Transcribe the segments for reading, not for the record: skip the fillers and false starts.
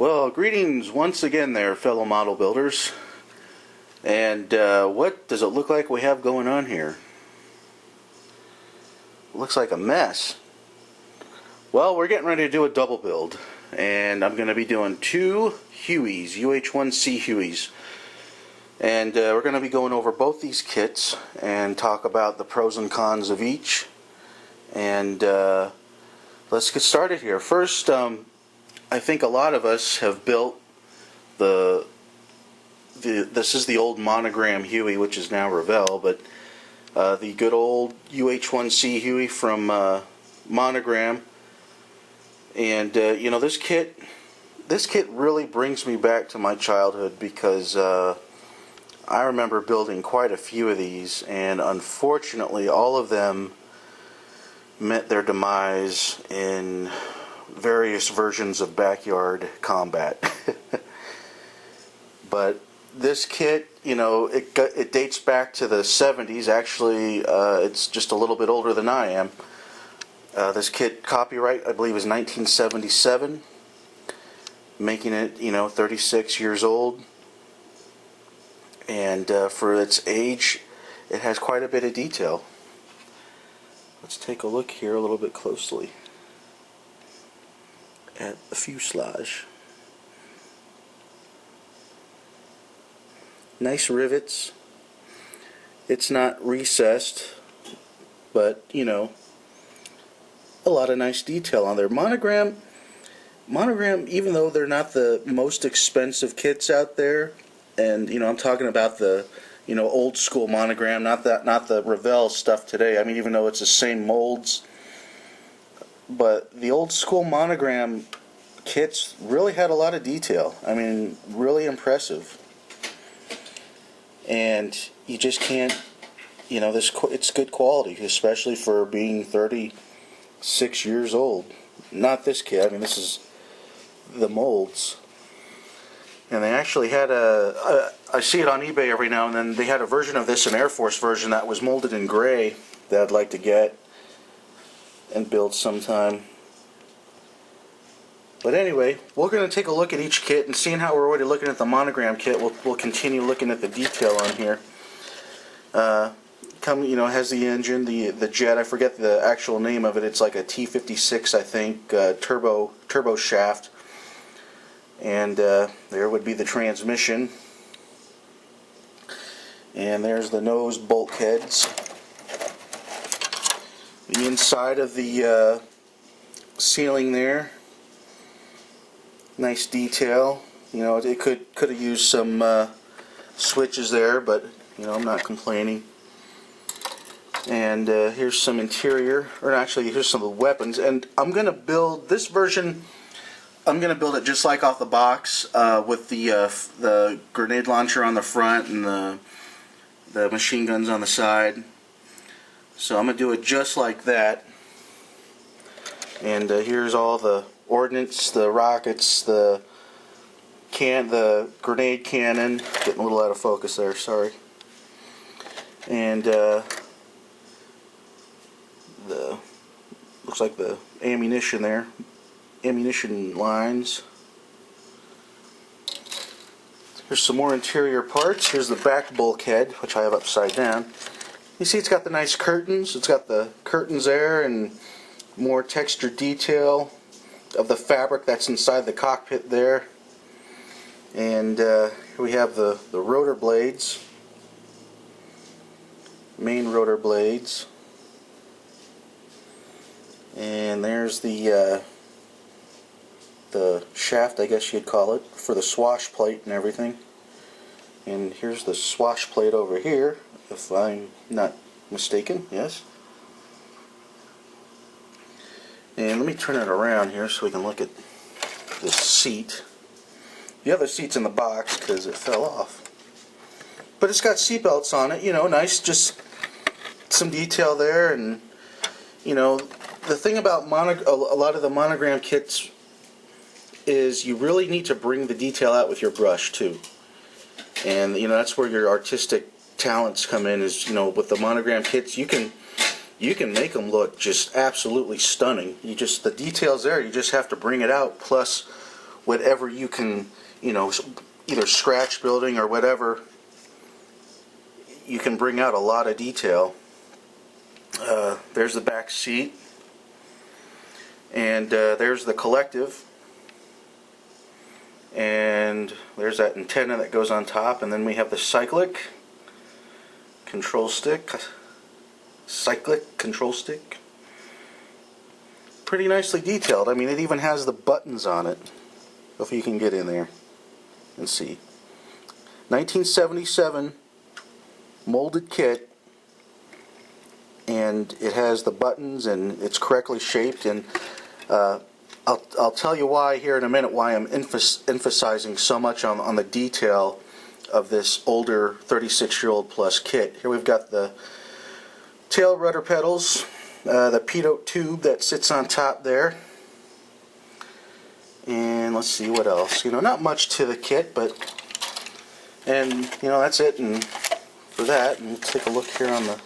Well, greetings once again there, fellow model builders. And what does it look like we have going on here? It looks like a mess. Well, we're getting ready to do a double build. And I'm going to be doing two Hueys, UH-1C Hueys. And we're going to be going over both these kits and talk about the pros and cons of each. And let's get started here. First, I think a lot of us have built this is the old Monogram Huey, which is now Revell, but the good old UH-1C Huey from Monogram. And you know, this kit really brings me back to my childhood because I remember building quite a few of these, and unfortunately all of them met their demise in various versions of backyard combat. But this kit, you know, it dates back to the 70s. Actually, it's just a little bit older than I am. This kit copyright, I believe, is 1977, making it, you know, 36 years old. And for its age, it has quite a bit of detail. Let's take a look here a little bit closely at the fuselage. Nice rivets. It's not recessed, but you know, a lot of nice detail on there. Monogram, even though they're not the most expensive kits out there, and you know, I'm talking about the, you know, old school Monogram, not the Revell stuff today. I mean, even though it's the same molds, but the old school Monogram kits really had a lot of detail. I mean, really impressive. And you just can't, you know, it's good quality, especially for being 36 years old. Not this kit. I mean, this is the molds. And they actually had I see it on eBay every now and then. They had a version of this, an Air Force version, that was molded in gray that I'd like to get and build sometime. But anyway, we're going to take a look at each kit, and seeing how we're already looking at the Monogram kit, we'll continue looking at the detail on here. You know, it has the engine, the jet. I forget the actual name of it. It's like a T56, I think, turbo shaft. And there would be the transmission. And there's the nose bulkheads. The inside of the ceiling there. Nice detail. You know, it could have used some switches there, but you know, I'm not complaining. And here's some interior, or actually here's some of the weapons. And I'm gonna build this version. I'm gonna build it just like off the box, with the grenade launcher on the front and the machine guns on the side. So I'm gonna do it just like that. And here's all the ordnance, the rockets, the grenade cannon. Getting a little out of focus there, sorry. And looks like the ammunition there, ammunition lines. Here's some more interior parts. Here's the back bulkhead, which I have upside down. You see, it's got the nice curtains. It's got the curtains there, and more textured detail of the fabric that's inside the cockpit there. And here we have the rotor blades, main rotor blades. And there's the shaft, I guess you'd call it, for the swash plate and everything. And here's the swash plate over here, if I'm not mistaken, yes. And let me turn it around here so we can look at this seat. The other seat's in the box because it fell off. But it's got seat belts on it, you know, nice, just some detail there. And you know, the thing about a lot of the Monogram kits is you really need to bring the detail out with your brush too. And you know, that's where your artistic talents come in, is, you know, with the Monogram kits you can make them look just absolutely stunning. The details there, you just have to bring it out. Plus, whatever you can, you know, either scratch building or whatever, you can bring out a lot of detail. There's the back seat, and there's the collective, and there's that antenna that goes on top, and then we have the cyclic control stick. Pretty nicely detailed. I mean, it even has the buttons on it, if you can get in there and see. 1977 molded kit, and it has the buttons, and it's correctly shaped, and I'll tell you why here in a minute, why I'm emphasizing so much on the detail of this older 36-year-old plus kit. Here we've got the tail rudder pedals, the pitot tube that sits on top there, and let's see what else. You know, not much to the kit, but, and you know, that's it. And for that, and let's take a look here on the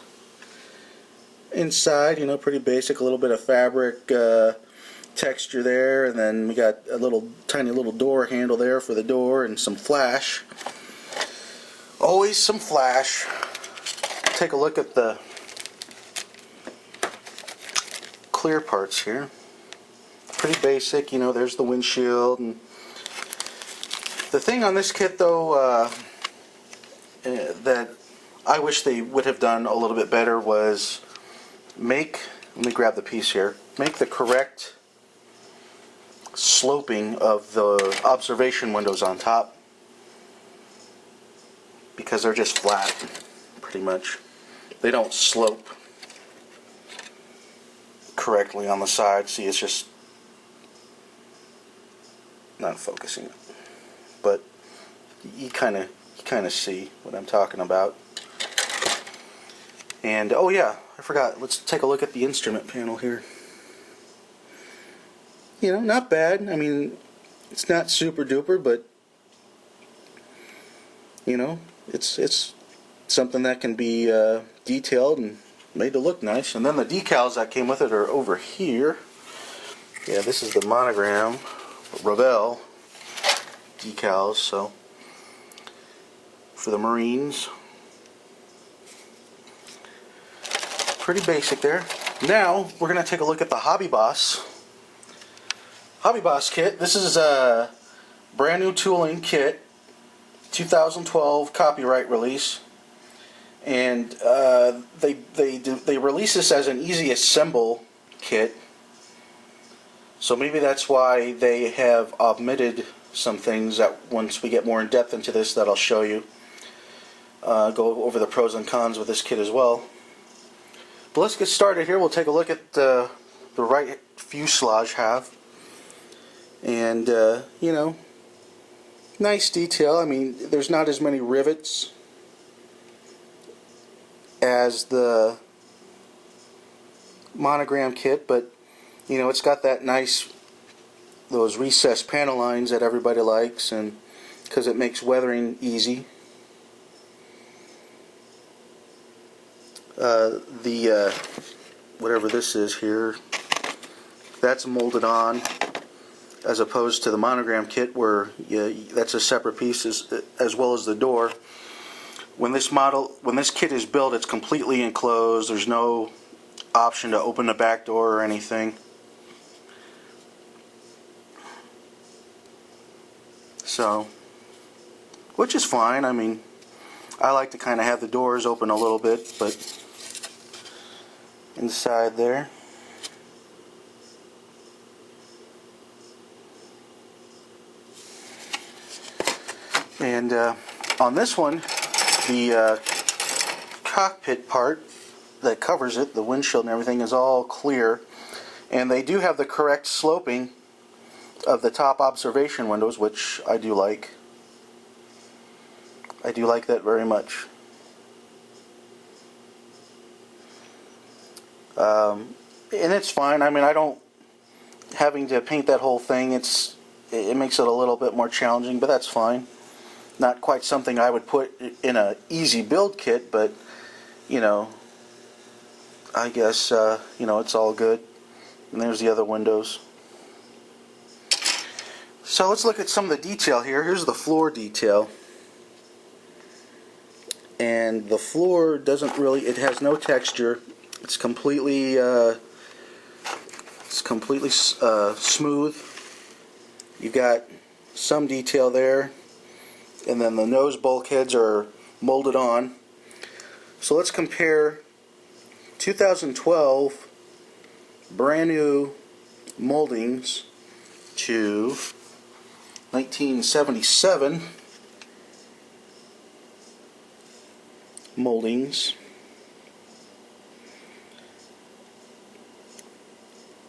inside. You know, pretty basic, a little bit of fabric texture there, and then we got a little tiny little door handle there for the door, and some flash. Always some flash. Take a look at the clear parts here. Pretty basic, you know, there's the windshield. And the thing on this kit, though, that I wish they would have done a little bit better was let me grab the piece here, make the correct sloping of the observation windows on top, because they're just flat, pretty much. They don't slope correctly on the side. See, it's just not focusing, but you kind of see what I'm talking about. And oh yeah, I forgot, let's take a look at the instrument panel here. You know, not bad. I mean, it's not super duper, but you know, it's something that can be detailed and made to look nice. And then the decals that came with it are over here. Yeah, this is the Monogram Revell decals, so for the Marines. Pretty basic there. Now we're going to take a look at the Hobby Boss kit. This is a brand new tooling kit, 2012 copyright release, and they release this as an easy assemble kit. So maybe that's why they have omitted some things that once we get more in depth into this that I'll show you. Go over the pros and cons with this kit as well. But let's get started here. We'll take a look at the right fuselage half. And, you know, nice detail. I mean, there's not as many rivets as the Monogram kit, but, you know, it's got that nice, those recessed panel lines that everybody likes, and because it makes weathering easy. Whatever this is here, that's molded on, as opposed to the Monogram kit where that's a separate piece, as well as the door. When this kit is built, it's completely enclosed. There's no option to open the back door or anything. So, which is fine. I mean, I like to kind of have the doors open a little bit, but inside there. And on this one, the cockpit part that covers it, the windshield and everything, is all clear. And they do have the correct sloping of the top observation windows, which I do like. I do like that very much. And it's fine. I mean, I don't, having to paint that whole thing, it makes it a little bit more challenging, but that's fine. Not quite something I would put in a easy build kit, but you know, I guess you know, it's all good. And there's the other windows. So let's look at some of the detail here. Here's the floor detail. And the floor doesn't really, it has no texture. It's completely smooth. You've got some detail there, and then the nose bulkheads are molded on. So let's compare 2012 brand new moldings to 1977 moldings.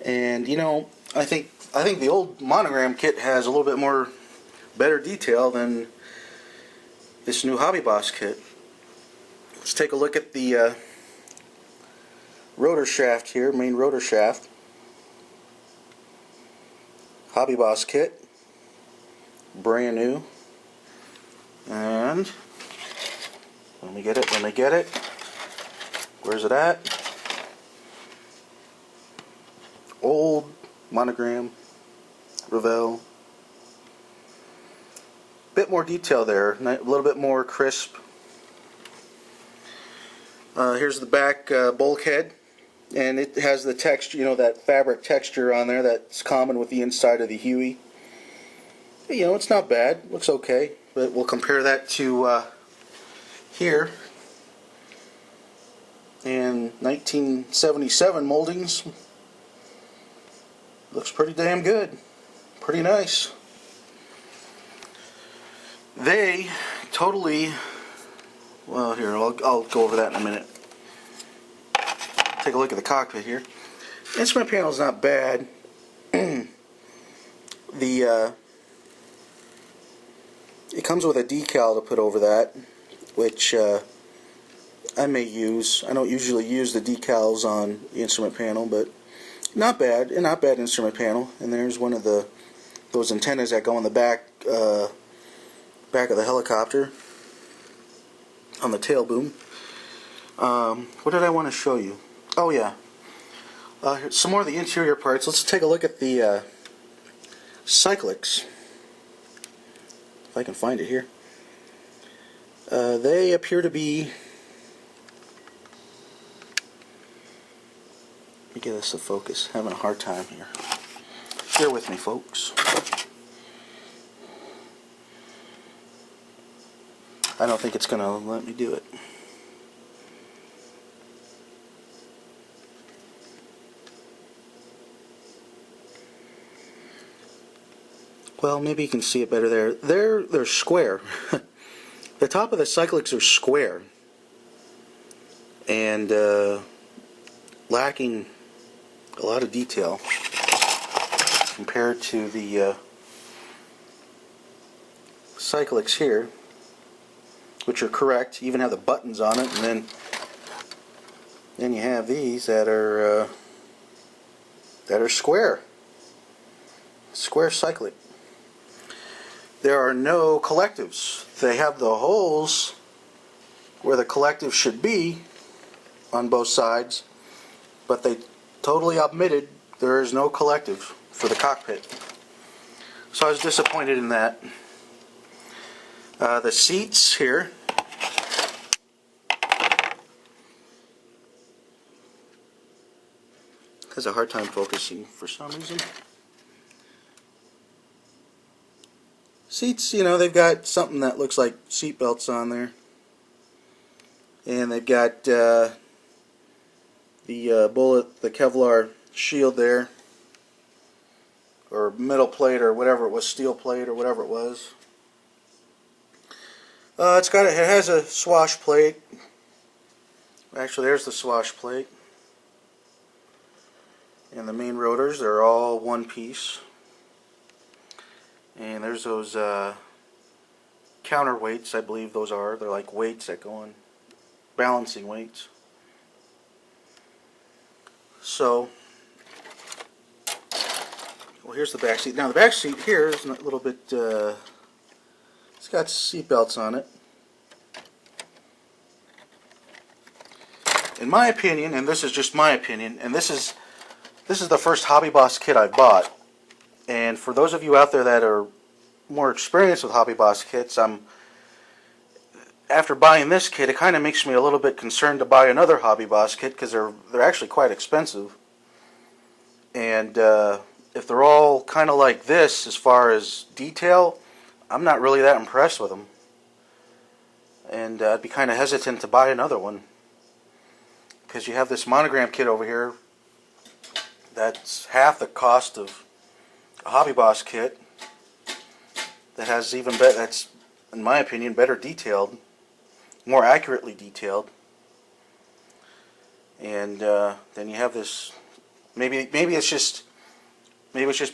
And you know, I think the old Monogram kit has a little bit more better detail than this new Hobby Boss kit. Let's take a look at the rotor shaft here, main rotor shaft. Hobby Boss kit, brand new. And let me get it. Where's it at? Old Monogram Revell. Bit more detail there, a little bit more crisp. Here's the back bulkhead, and it has the texture, you know, that fabric texture on there that's common with the inside of the Huey. You know, it's not bad, looks okay, but we'll compare that to here. And 1977 moldings. Looks pretty damn good. Pretty nice. They totally, well, here, I'll go over that in a minute. Take a look at the cockpit here. Instrument panel is not bad. It comes with a decal to put over that, which I may use. I don't usually use the decals on the instrument panel, but not bad. Not bad instrument panel. And there's one of those antennas that go on the back of the helicopter on the tail boom. What did I want to show you? Oh yeah, some more of the interior parts. Let's take a look at the cyclics. If I can find it here. They appear to be, let me get this to focus. Having a hard time here. Bear with me, folks. I don't think it's going to let me do it. Well, maybe you can see it better there. They're square. The top of the cyclics are square and lacking a lot of detail compared to the cyclics here, which are correct. You even have the buttons on it, and then you have these that are square cyclic. There are no collectives. They have the holes where the collective should be on both sides, but they totally omitted. There is no collective for the cockpit. So I was disappointed in that. The seats here, has a hard time focusing for some reason. Seats, you know, they've got something that looks like seat belts on there, and they've got the Kevlar shield there, or metal plate, or whatever it was, steel plate, or whatever it was. It has a swash plate. Actually, there's the swash plate. And the main rotors, they're all one piece. And there's those counterweights, I believe those are. They're like weights that go on, balancing weights. So, well, here's the back seat. Now the back seat here is a little bit, it's got seat belts on it. In my opinion, and this is just my opinion, and this is the first Hobby Boss kit I've bought, And for those of you out there that are more experienced with Hobby Boss kits, after buying this kit, it kind of makes me a little bit concerned to buy another Hobby Boss kit because they're actually quite expensive. And if they're all kind of like this as far as detail, I'm not really that impressed with them. And I'd be kind of hesitant to buy another one. Because you have this monogram kit over here that's half the cost of a Hobby Boss kit that has even better, that's in my opinion better detailed, more accurately detailed. And then you have this, maybe it's just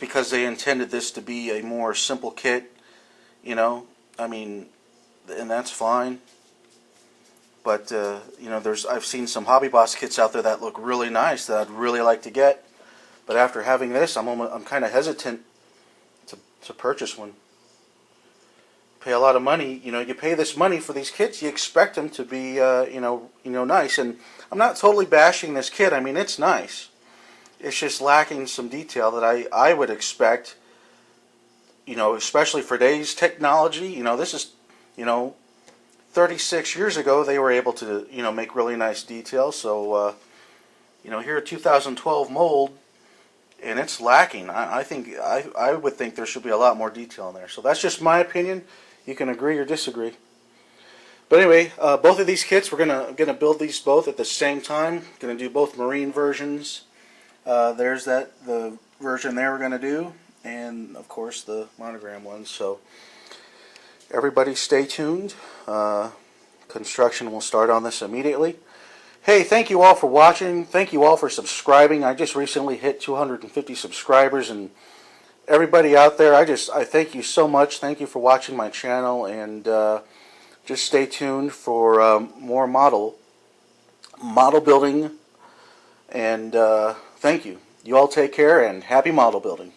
because they intended this to be a more simple kit, you know. I mean, and that's fine. But you know, I've seen some Hobby Boss kits out there that look really nice that I'd really like to get. But after having this, I'm kind of hesitant to purchase one. Pay a lot of money, you know. You pay this money for these kits, you expect them to be you know nice. And I'm not totally bashing this kit. I mean, it's nice. It's just lacking some detail that I would expect, you know, especially for today's technology. You know, this is, you know, 36 years ago they were able to, you know, make really nice details. So you know, here at 2012 mold, and it's lacking. I would think there should be a lot more detail in there. So that's just my opinion. You can agree or disagree. But anyway, both of these kits, we're gonna build these both at the same time. Gonna do both marine versions. There's the version there we're gonna do, and of course the monogram one. So everybody stay tuned. Construction will start on this immediately. Hey, thank you all for watching. Thank you all for subscribing. I just recently hit 250 subscribers, and everybody out there, I thank you so much. Thank you for watching my channel, and just stay tuned for more model building. And thank you. You all take care, and happy model building.